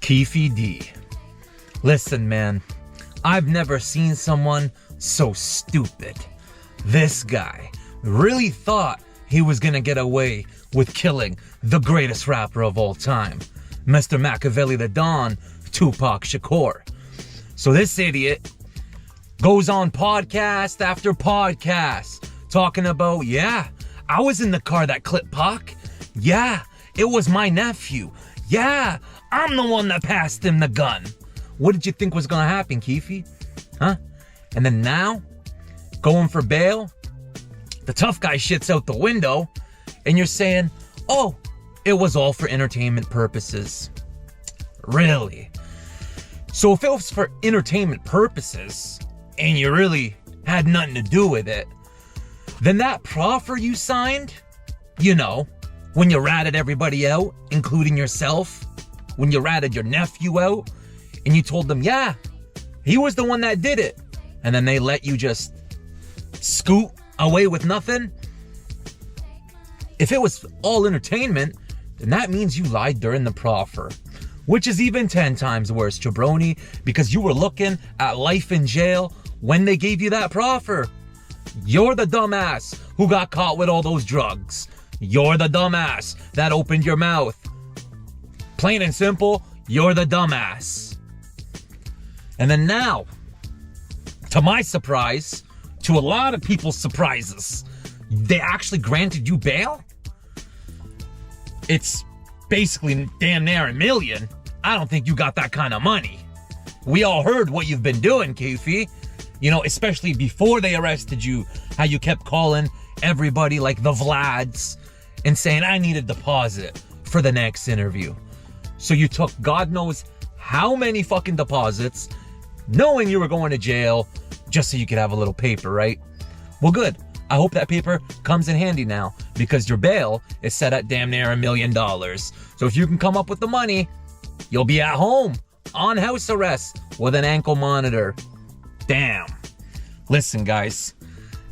Keefe D. Listen, man, I've never seen someone so stupid. This guy really thought he was gonna get away with killing the greatest rapper of all time, Mr. Machiavelli the Don, Tupac Shakur. So this idiot goes on podcast after podcast talking about, yeah, I was in the car that clipped Pac. Yeah, it was my nephew. Yeah, I'm the one that passed him the gun. What did you think was gonna happen, Keefe? Huh? And then now, going for bail, the tough guy shits out the window, and you're saying, oh, it was all for entertainment purposes. Really? So if it was for entertainment purposes, and you really had nothing to do with it, then that proffer you signed, you know, when you ratted everybody out, including yourself, when you ratted your nephew out, and you told them, yeah, he was the one that did it, and then they let you just scoot away with nothing. If it was all entertainment, then that means you lied during the proffer, which is even 10 times worse, jabroni, because you were looking at life in jail when they gave you that proffer. You're the dumbass who got caught with all those drugs. You're the dumbass that opened your mouth. Plain and simple, you're the dumbass. And then now, to my surprise, to a lot of people's surprises, they actually granted you bail? It's basically damn near $1 million. I don't think you got that kind of money. We all heard what you've been doing, Keefe. You know, especially before they arrested you, how you kept calling everybody like the Vlads and saying, I need a deposit for the next interview. So you took God knows how many fucking deposits, knowing you were going to jail, just so you could have a little paper, right? Well, good. I hope that paper comes in handy now, because your bail is set at damn near $1 million. So if you can come up with the money, you'll be at home on house arrest with an ankle monitor. Damn. Listen, guys,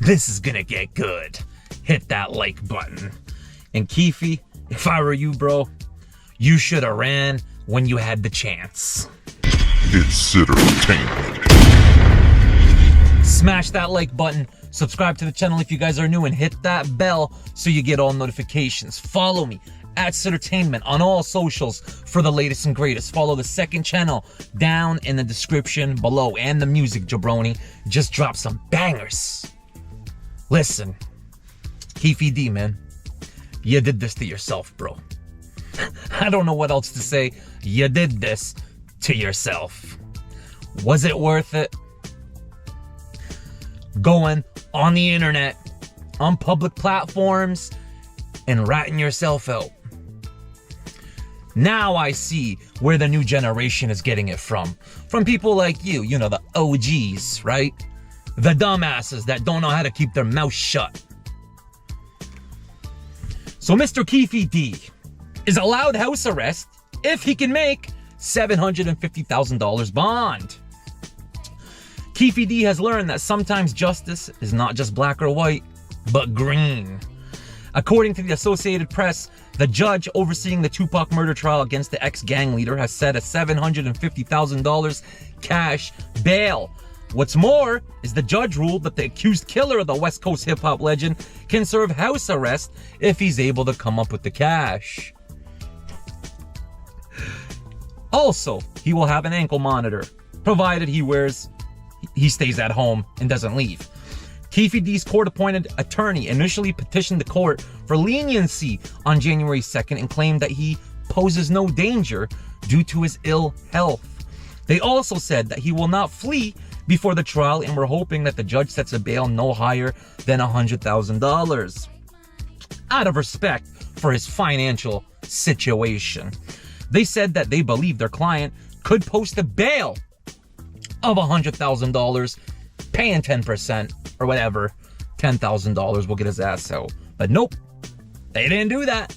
this is gonna get good. Hit that like button. And Keefe, if I were you, bro, you should have ran when you had the chance. It's entertainment. Smash that like button, subscribe to the channel if you guys are new, and hit that bell so you get all notifications. Follow me at Entertainment on all socials for the latest and greatest. Follow the second channel down in the description below, and the music jabroni just dropped some bangers. Listen, Keefe D, man, you did this to yourself, bro. I don't know what else to say. You did this to yourself. Was it worth it? Going on the internet, on public platforms, and ratting yourself out. Now I see where the new generation is getting it from. From people like you, you know, the OGs, right? The dumbasses that don't know how to keep their mouth shut. So Mr. Keefe D is allowed house arrest if he can make $750,000 bond. Keefe D has learned that sometimes justice is not just black or white, but green. According to the Associated Press, the judge overseeing the Tupac murder trial against the ex-gang leader has set a $750,000 cash bail. What's more is the judge ruled that the accused killer of the West Coast hip-hop legend can serve house arrest if he's able to come up with the cash. Also, he will have an ankle monitor, provided he stays at home and doesn't leave. Keefe D's court-appointed attorney initially petitioned the court for leniency on January 2nd and claimed that he poses no danger due to his ill health. They also said that he will not flee before the trial, and were hoping that the judge sets a bail no higher than $100,000 out of respect for his financial situation. They said that they believe their client could post a bail of $100,000, paying 10% or whatever. $10,000 will get his ass out. But nope, they didn't do that.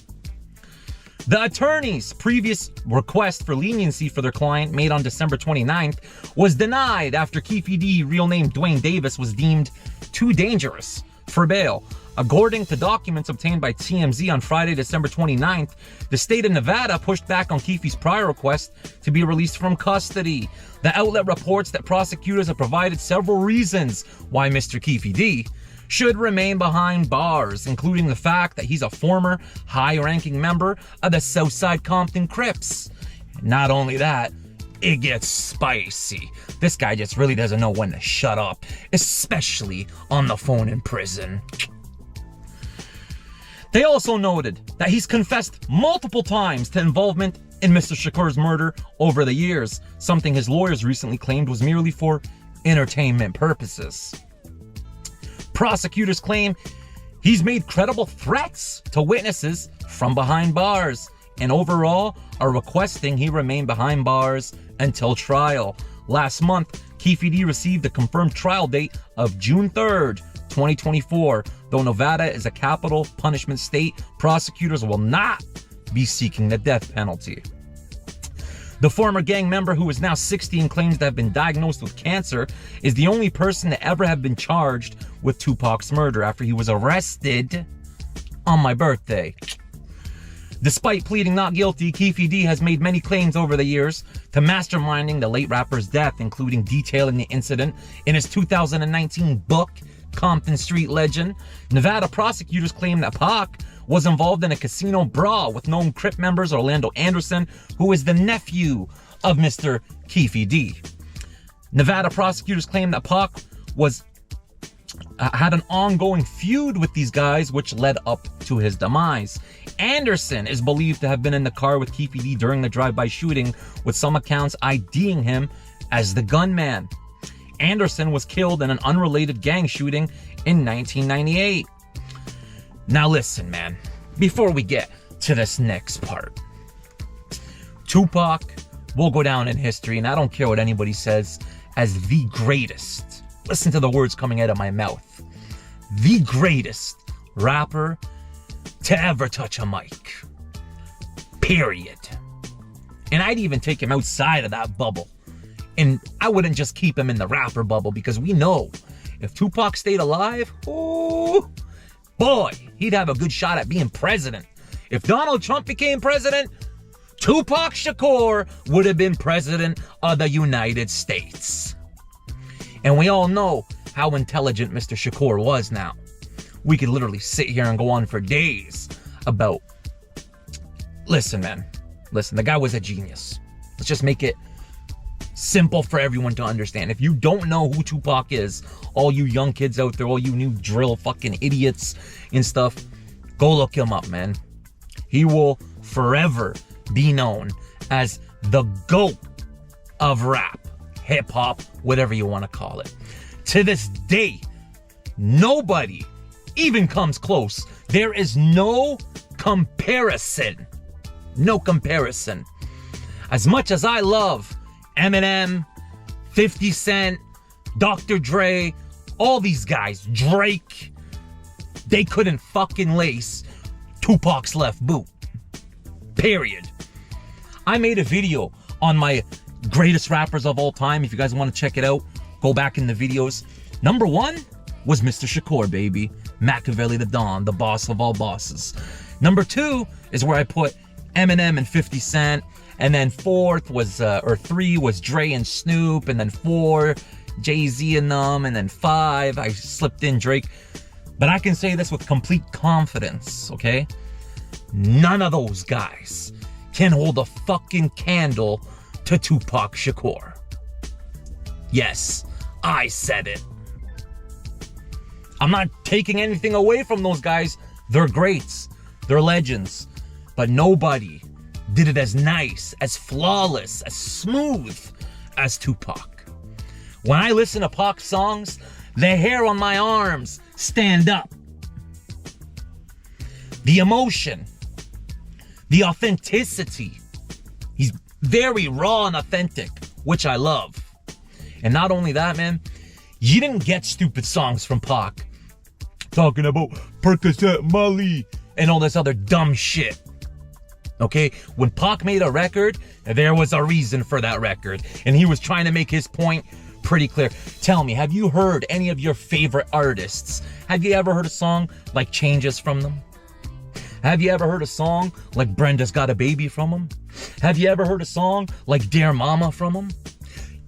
The attorney's previous request for leniency for their client, made on December 29th, was denied after Keefe D, real name Dwayne Davis, was deemed too dangerous for bail. According to documents obtained by TMZ on Friday, December 29th, the state of Nevada pushed back on Keefe's prior request to be released from custody. The outlet reports that prosecutors have provided several reasons why Mr. Keefe D should remain behind bars, including the fact that he's a former high-ranking member of the Southside Compton Crips. Not only that, it gets spicy. This guy just really doesn't know when to shut up, especially on the phone in prison. They also noted that he's confessed multiple times to involvement in Mr. Shakur's murder over the years, something his lawyers recently claimed was merely for entertainment purposes. Prosecutors claim he's made credible threats to witnesses from behind bars, and overall are requesting he remain behind bars until trial. Last month, Keefe D received a confirmed trial date of June 3rd, 2024. Though Nevada is a capital punishment state, prosecutors will not be seeking the death penalty. The former gang member, who is now 60 and claims to have been diagnosed with cancer, is the only person to ever have been charged with Tupac's murder after he was arrested on my birthday. Despite pleading not guilty, Keefe D has made many claims over the years to masterminding the late rapper's death, including detailing the incident in his 2019 book, Compton Street Legend. Nevada prosecutors claim that Pac was involved in a casino brawl with known Crip members Orlando Anderson, who is the nephew of Mr. Keefe D. Nevada prosecutors claim that Pac had an ongoing feud with these guys, which led up to his demise. Anderson is believed to have been in the car with Keefe D during the drive-by shooting, with some accounts IDing him as the gunman. Anderson was killed in an unrelated gang shooting in 1998. Now listen, man, before we get to this next part, Tupac will go down in history, and I don't care what anybody says, as the greatest. Listen to the words coming out of my mouth. The greatest rapper to ever touch a mic. Period. And I'd even take him outside of that bubble. And I wouldn't just keep him in the rapper bubble, because we know if Tupac stayed alive, oh boy, he'd have a good shot at being president. If Donald Trump became president, Tupac Shakur would have been president of the United States. And we all know how intelligent Mr. Shakur was now. We could literally sit here and go on for days about... Listen, man. Listen, the guy was a genius. Let's just make it simple for everyone to understand. If you don't know who Tupac is, all you young kids out there, all you new drill fucking idiots and stuff, go look him up, man. He will forever be known as the GOAT of rap, hip-hop, whatever you want to call it. To this day, nobody even comes close. There is no comparison. No comparison. As much as I love Eminem, 50 Cent, Dr. Dre, all these guys, Drake, they couldn't fucking lace Tupac's left boot. Period. I made a video on my greatest rappers of all time. If you guys want to check it out, go back in the videos. Number one was Mr. Shakur, baby. Machiavelli the Don, the boss of all bosses. Number two is where I put Eminem and 50 Cent. And then fourth was, or three was Dre and Snoop. And then four, Jay-Z and them. And then five, I slipped in Drake. But I can say this with complete confidence, okay? None of those guys can hold a fucking candle to Tupac Shakur. Yes, I said it. I'm not taking anything away from those guys. They're greats. They're legends. But nobody did it as nice, as flawless, as smooth as Tupac. When I listen to Pac songs, the hair on my arms stand up. The emotion, the authenticity. He's very raw and authentic, which I love. And not only that, man, you didn't get stupid songs from Pac talking about Percocet, Molly, and all this other dumb shit. Okay, when Pac made a record, there was a reason for that record, and he was trying to make his point pretty clear. Tell me, have you heard any of your favorite artists? Have you ever heard a song like Changes from them? Have you ever heard a song like Brenda's Got a Baby from them? Have you ever heard a song like Dear Mama from them?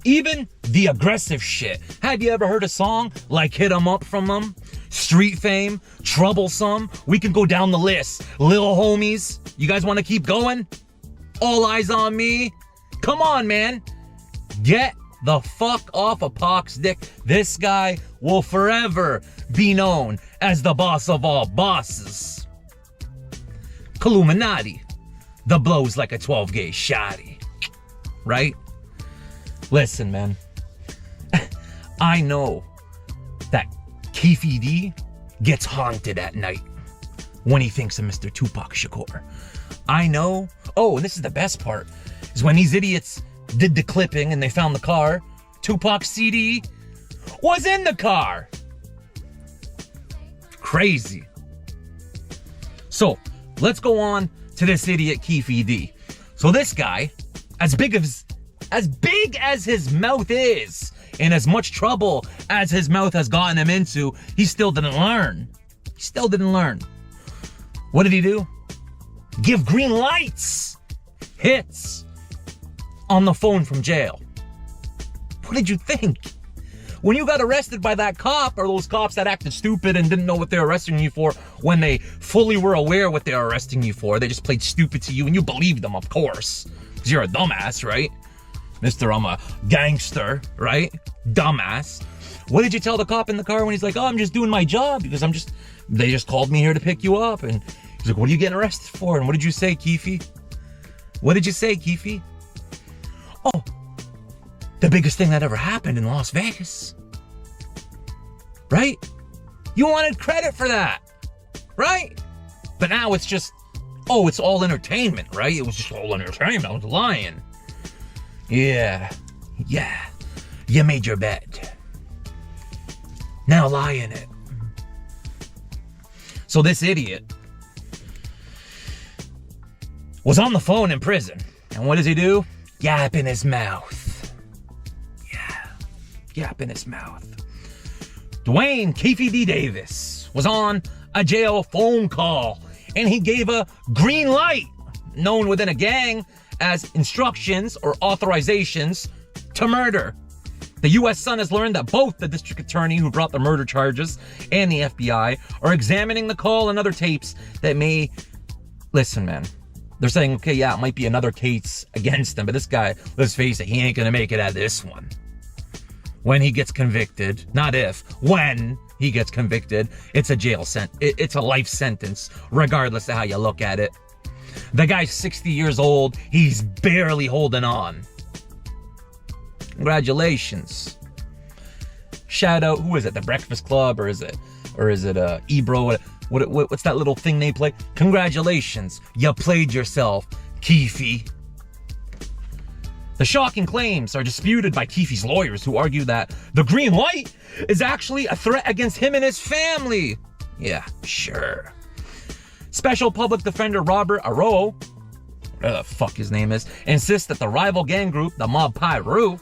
Even the aggressive shit. Have you ever heard a song like Hit 'Em Up from them? Street Fame, Troublesome, we can go down the list. Lil Homies, you guys want to keep going? All Eyes on Me? Come on, man. Get the fuck off of Pac's dick. This guy will forever be known as the boss of all bosses. Illuminati, the blows like a 12-gauge shotty. Right? Listen, man. I know that Keefe D gets haunted at night when he thinks of Mr. Tupac Shakur. I know. Oh, and this is the best part, is when these idiots did the clipping and they found the car, Tupac's CD was in the car. Crazy. So, let's go on to this idiot Keefe D. So this guy, as big as his mouth is, and as much trouble as his mouth has gotten him into, he still didn't learn. He still didn't learn. What did he do? Give green lights, hits, on the phone from jail. What did you think? When you got arrested by that cop, or those cops that acted stupid and didn't know what they were arresting you for, when they fully were aware what they were arresting you for, they just played stupid to you and you believed them, of course. Because you're a dumbass, right? Mr. I'm a gangster, right? Dumbass. What did you tell the cop in the car when he's like, oh, I'm just doing my job because they just called me here to pick you up? And he's like, what are you getting arrested for? And what did you say, Keefe? What did you say, Keefe? Oh, the biggest thing that ever happened in Las Vegas. Right? You wanted credit for that. Right? But now it's just, oh, it's all entertainment, right? It was just all entertainment. I was lying. Yeah. You made your bed. Now lie in it. So this idiot was on the phone in prison. And what does he do? Yap in his mouth. Yap in his mouth. Dwayne Keefe D. Davis was on a jail phone call, and he gave a green light, known within a gang as instructions or authorizations to murder. The U.S. Sun has learned that both the district attorney who brought the murder charges and the FBI are examining the call and other tapes that may... Listen, man. They're saying, okay, yeah, it might be another case against him, but this guy, let's face it, he ain't gonna make it out of this one. When he gets convicted, not if, when he gets convicted, it's a jail it's a life sentence, regardless of how you look at it. The guy's 60 years old, he's barely holding on. Congratulations. Shout out, who is it, the Breakfast Club, or is it Ebro, what's that little thing they play? Congratulations, you played yourself, Keefe. The shocking claims are disputed by Keefe's lawyers, who argue that the green light is actually a threat against him and his family. Yeah, sure. Special Public Defender Robert Arroyo, whatever the fuck his name is, insists that the rival gang group, the Mob Piru,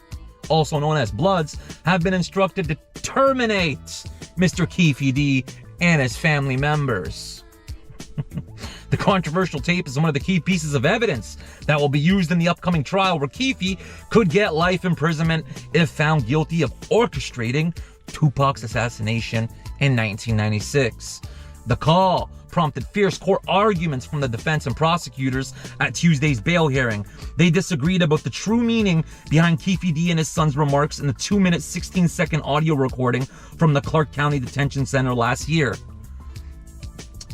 also known as Bloods, have been instructed to terminate Mr. Keefe D and his family members. The controversial tape is one of the key pieces of evidence that will be used in the upcoming trial, where Keefe could get life imprisonment if found guilty of orchestrating Tupac's assassination in 1996. The call prompted fierce court arguments from the defense and prosecutors at Tuesday's bail hearing. They disagreed about the true meaning behind Keefe D and his son's remarks in the 2-minute, 16-second audio recording from the Clark County Detention Center last year.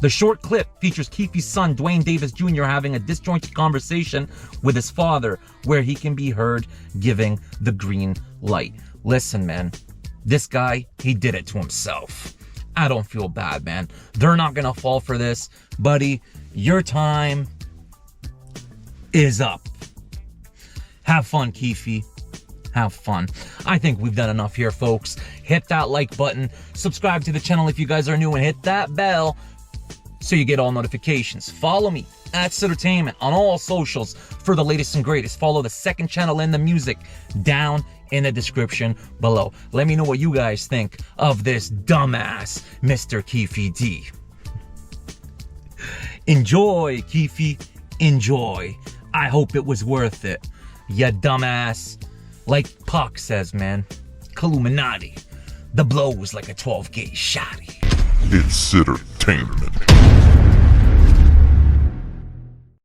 The short clip features Keefe's son, Dwayne Davis Jr., having a disjointed conversation with his father, where he can be heard giving the green light. Listen, man, this guy, he did it to himself. I don't feel bad, man. They're not gonna fall for this. Buddy, your time is up. Have fun, Keefe. Have fun. I think we've done enough here, folks. Hit that like button. Subscribe to the channel if you guys are new, and hit that bell so you get all notifications. Follow me @Entertainment on all socials for the latest and greatest. Follow the second channel and the music down in the description below. Let me know what you guys think of this dumbass Mr. Keefe D. Enjoy, Keefe. Enjoy. I hope it was worth it. Ya dumbass. Like Pac says, man. Illuminati. The blow was like a 12-gauge shotty. It's entertainment.